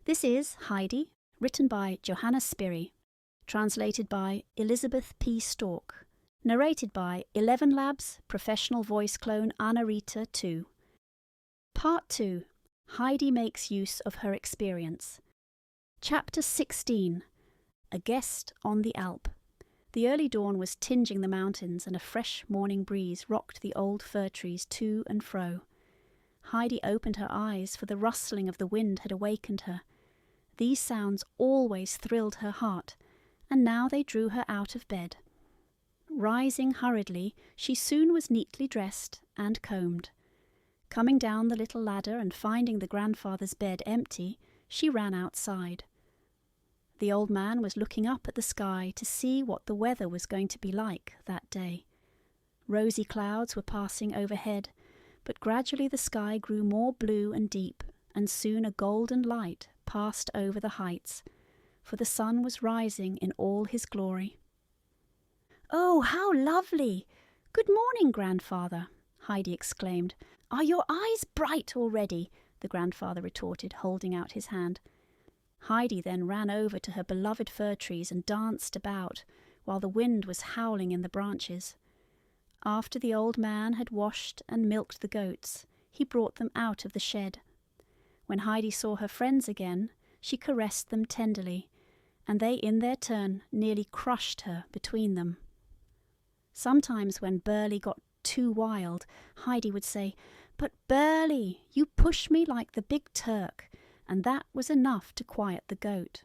This is Heidi, written by Johanna Spyri, translated by Elizabeth P. Stork, narrated by ElevenLabs Professional Voice Clone Anarita 2. Part 2. Heidi makes use of her experience. Chapter 16. A Guest on the Alp. The early dawn was tinging the mountains, and a fresh morning breeze rocked the old fir trees to and fro. Heidi opened her eyes, for the rustling of the wind had awakened her. These sounds always thrilled her heart, and now they drew her out of bed. Rising hurriedly, she soon was neatly dressed and combed. Coming down the little ladder and finding the grandfather's bed empty, she ran outside. The old man was looking up at the sky to see what the weather was going to be like that day. Rosy clouds were passing overhead, but gradually the sky grew more blue and deep, and soon a golden light passed over the heights, for the sun was rising in all his glory. "Oh, how lovely! Good morning, grandfather," Heidi exclaimed. "Are your eyes bright already?" the grandfather retorted, holding out his hand. Heidi then ran over to her beloved fir trees and danced about, while the wind was howling in the branches. After the old man had washed and milked the goats, he brought them out of the shed. When Heidi saw her friends again, she caressed them tenderly, and they in their turn nearly crushed her between them. Sometimes when Burley got too wild, Heidi would say, "But Burley, you push me like the big Turk," and that was enough to quiet the goat.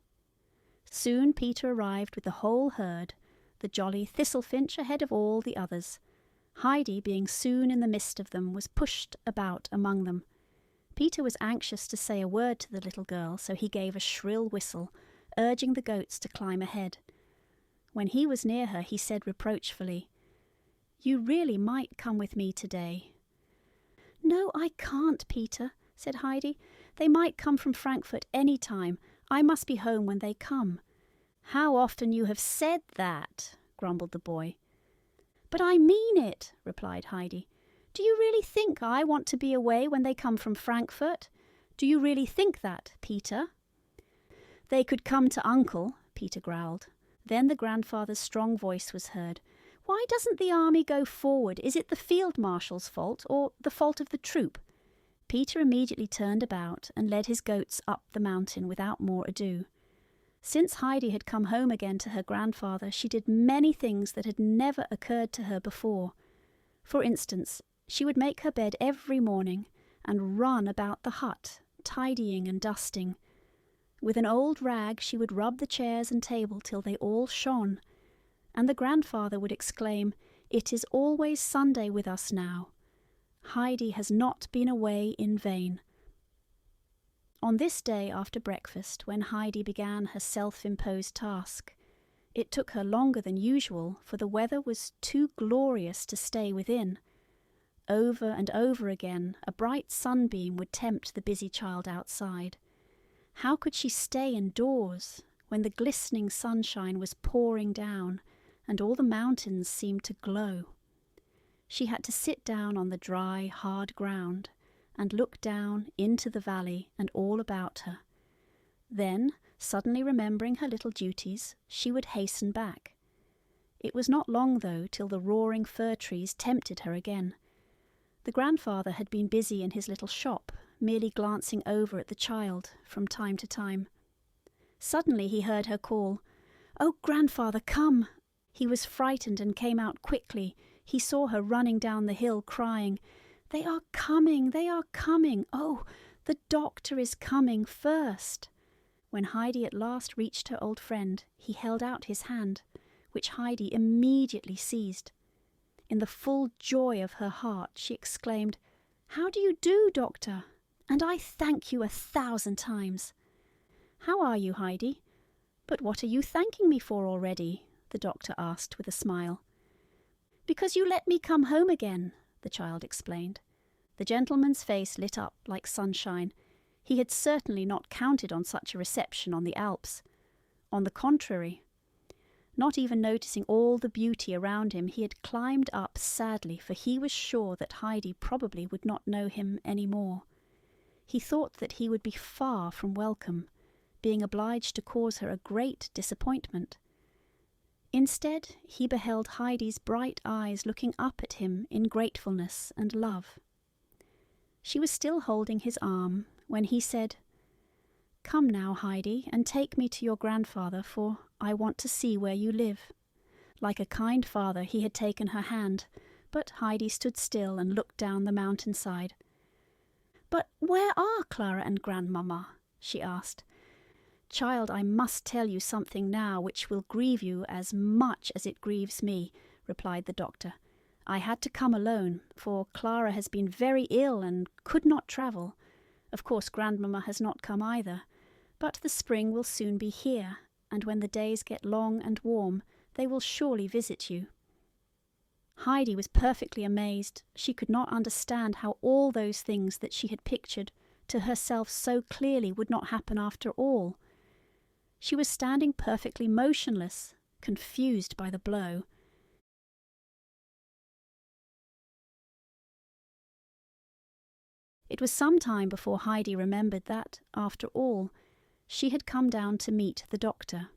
Soon Peter arrived with the whole herd, the jolly Thistlefinch ahead of all the others. Heidi, being soon in the midst of them, was pushed about among them. Peter was anxious to say a word to the little girl, so he gave a shrill whistle, urging the goats to climb ahead. When he was near her, he said reproachfully, "You really might come with me today." "No, I can't, Peter," said Heidi. "They might come from Frankfurt any time. I must be home when they come." "How often you have said that," grumbled the boy. "But I mean it," replied Heidi. "Do you really think I want to be away when they come from Frankfurt? Do you really think that, Peter?" "They could come to Uncle," Peter growled. Then the grandfather's strong voice was heard. "Why doesn't the army go forward? Is it the field marshal's fault, or the fault of the troop?" Peter immediately turned about and led his goats up the mountain without more ado. Since Heidi had come home again to her grandfather, she did many things that had never occurred to her before. For instance, she would make her bed every morning and run about the hut, tidying and dusting. With an old rag she would rub the chairs and table till they all shone, and the grandfather would exclaim, "It is always Sunday with us now. Heidi has not been away in vain." On this day after breakfast, when Heidi began her self-imposed task, it took her longer than usual, for the weather was too glorious to stay within. Over and over again, a bright sunbeam would tempt the busy child outside. How could she stay indoors when the glistening sunshine was pouring down and all the mountains seemed to glow? She had to sit down on the dry, hard ground and look down into the valley and all about her. Then, suddenly remembering her little duties, she would hasten back. It was not long, though, till the roaring fir trees tempted her again. The grandfather had been busy in his little shop, merely glancing over at the child from time to time. Suddenly he heard her call, "Oh, grandfather, come!" He was frightened and came out quickly. He saw her running down the hill, crying, "They are coming, they are coming! Oh, the doctor is coming first!" When Heidi at last reached her old friend, he held out his hand, which Heidi immediately seized. In the full joy of her heart, she exclaimed, "How do you do, doctor? And I thank you 1,000 times." "How are you, Heidi? But what are you thanking me for already?" the doctor asked with a smile. "Because you let me come home again," the child explained. The gentleman's face lit up like sunshine. He had certainly not counted on such a reception on the Alps. On the contrary, not even noticing all the beauty around him, he had climbed up sadly, for he was sure that Heidi probably would not know him any more. He thought that he would be far from welcome, being obliged to cause her a great disappointment. Instead, he beheld Heidi's bright eyes looking up at him in gratefulness and love. She was still holding his arm when he said, "Come now, Heidi, and take me to your grandfather, for I want to see where you live." Like a kind father, he had taken her hand, but Heidi stood still and looked down the mountainside. "But where are Clara and Grandmama?" she asked. "Child, I must tell you something now which will grieve you as much as it grieves me," replied the doctor. "I had to come alone, for Clara has been very ill and could not travel. Of course, Grandmama has not come either, but the spring will soon be here, and when the days get long and warm, they will surely visit you." Heidi was perfectly amazed. She could not understand how all those things that she had pictured to herself so clearly would not happen after all. She was standing perfectly motionless, confused by the blow. It was some time before Heidi remembered that, after all, she had come down to meet the doctor.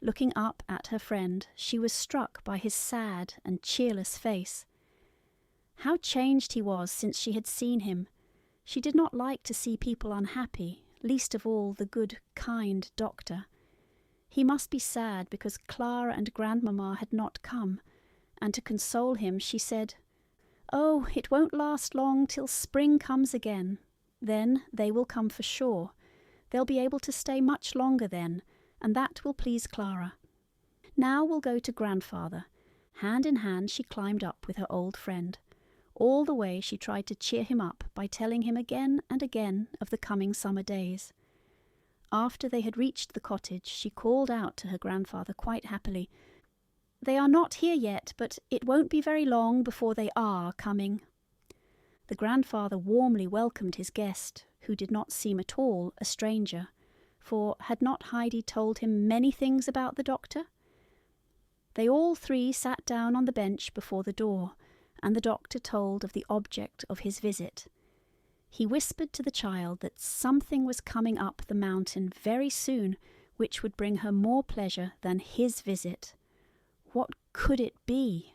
Looking up at her friend, she was struck by his sad and cheerless face. How changed he was since she had seen him. She did not like to see people unhappy, least of all the good, kind doctor. He must be sad because Clara and Grandmama had not come, and to console him she said, "Oh, it won't last long till spring comes again. Then they will come for sure. They'll be able to stay much longer then, and that will please Clara. Now we'll go to Grandfather." Hand in hand she climbed up with her old friend. All the way she tried to cheer him up by telling him again and again of the coming summer days. After they had reached the cottage, she called out to her grandfather quite happily, "They are not here yet, but it won't be very long before they are coming." The grandfather warmly welcomed his guest, who did not seem at all a stranger, for had not Heidi told him many things about the doctor? They all three sat down on the bench before the door, and the doctor told of the object of his visit. He whispered to the child that something was coming up the mountain very soon which would bring her more pleasure than his visit. What could it be?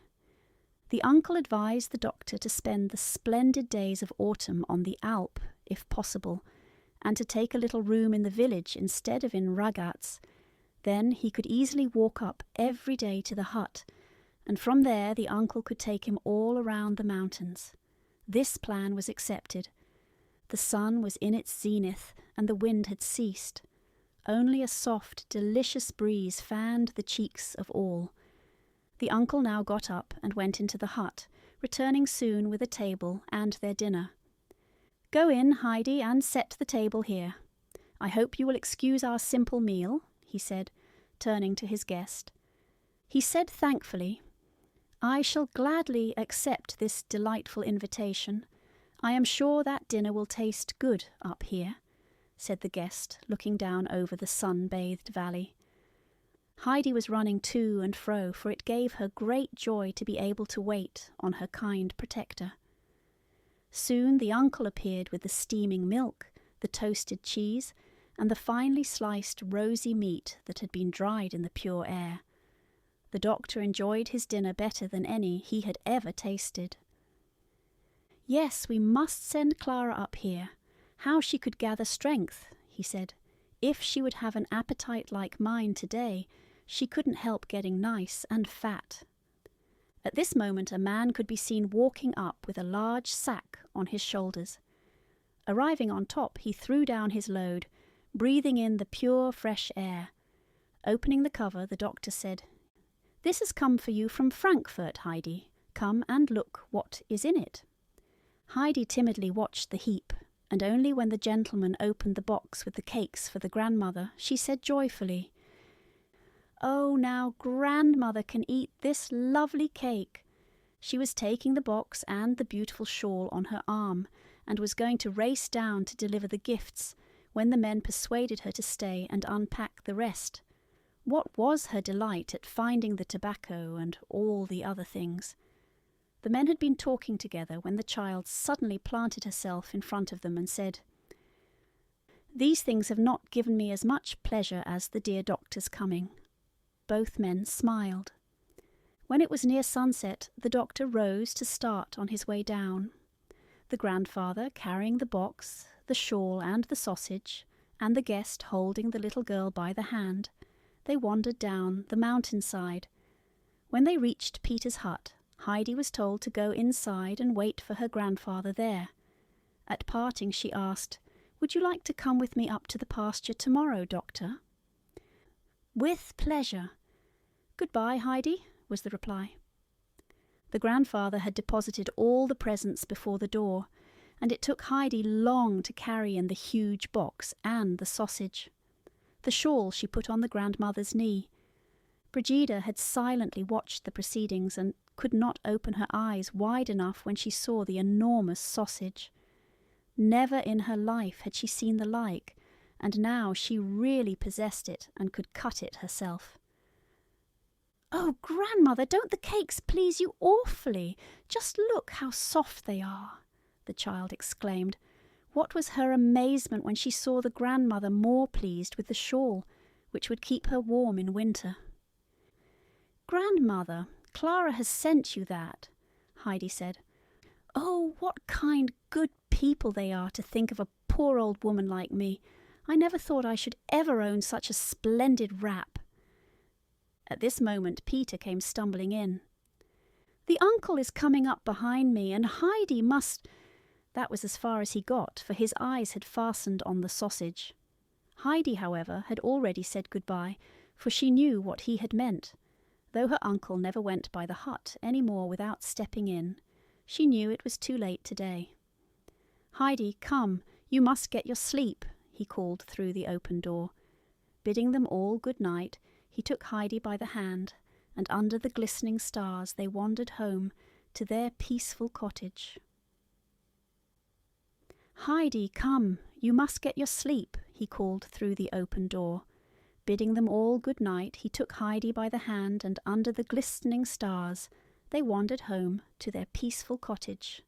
The uncle advised the doctor to spend the splendid days of autumn on the Alp, if possible, and to take a little room in the village instead of in Ragaz. Then he could easily walk up every day to the hut, and from there the uncle could take him all around the mountains. This plan was accepted. The sun was in its zenith, and the wind had ceased. Only a soft, delicious breeze fanned the cheeks of all. The uncle now got up and went into the hut, returning soon with a table and their dinner. "Go in, Heidi, and set the table here. I hope you will excuse our simple meal," he said, turning to his guest. He said thankfully, "I shall gladly accept this delightful invitation. I am sure that dinner will taste good up here," said the guest, looking down over the sun-bathed valley. Heidi was running to and fro, for it gave her great joy to be able to wait on her kind protector. Soon the uncle appeared with the steaming milk, the toasted cheese, and the finely sliced rosy meat that had been dried in the pure air. The doctor enjoyed his dinner better than any he had ever tasted. "Yes, we must send Clara up here. How she could gather strength," he said. "If she would have an appetite like mine today, she couldn't help getting nice and fat." At this moment a man could be seen walking up with a large sack on his shoulders. Arriving on top, he threw down his load, breathing in the pure, fresh air. Opening the cover, the doctor said, "This has come for you from Frankfurt, Heidi. Come and look what is in it." Heidi timidly watched the heap, and only when the gentleman opened the box with the cakes for the grandmother, she said joyfully, "Oh, now Grandmother can eat this lovely cake." She was taking the box and the beautiful shawl on her arm, and was going to race down to deliver the gifts, when the men persuaded her to stay and unpack the rest. What was her delight at finding the tobacco and all the other things? The men had been talking together when the child suddenly planted herself in front of them and said, These things have not given me as much pleasure as the dear doctor's coming." Both men smiled. When it was near sunset, the doctor rose to start on his way down. The grandfather carrying the box, the shawl and the sausage, and the guest holding the little girl by the hand, they wandered down the mountainside. When they reached Peter's hut, Heidi was told to go inside and wait for her grandfather there. At parting she asked, "Would you like to come with me up to the pasture tomorrow, Doctor?" "With pleasure." "Goodbye, Heidi," was the reply. The grandfather had deposited all the presents before the door, and it took Heidi long to carry in the huge box and the sausage. The shawl she put on the grandmother's knee. Brigida had silently watched the proceedings and could not open her eyes wide enough when she saw the enormous sausage. Never in her life had she seen the like, and now she really possessed it and could cut it herself. "Oh, grandmother, don't the cakes please you awfully? Just look how soft they are," the child exclaimed. What was her amazement when she saw the grandmother more pleased with the shawl, which would keep her warm in winter. "Grandmother, Clara has sent you that," Heidi said. "Oh, what kind, good people they are to think of a poor old woman like me. I never thought I should ever own such a splendid wrap." At this moment Peter came stumbling in. "The uncle is coming up behind me, and Heidi must—" That was as far as he got, for his eyes had fastened on the sausage. Heidi, however, had already said goodbye, for she knew what he had meant. Though her uncle never went by the hut any more without stepping in, she knew it was too late today. "Heidi, come, you must get your sleep," he called through the open door. Bidding them all good night, he took Heidi by the hand, and under the glistening stars they wandered home to their peaceful cottage. "Heidi, come, you must get your sleep," he called through the open door. Bidding them all good night, he took Heidi by the hand, and under the glistening stars they wandered home to their peaceful cottage.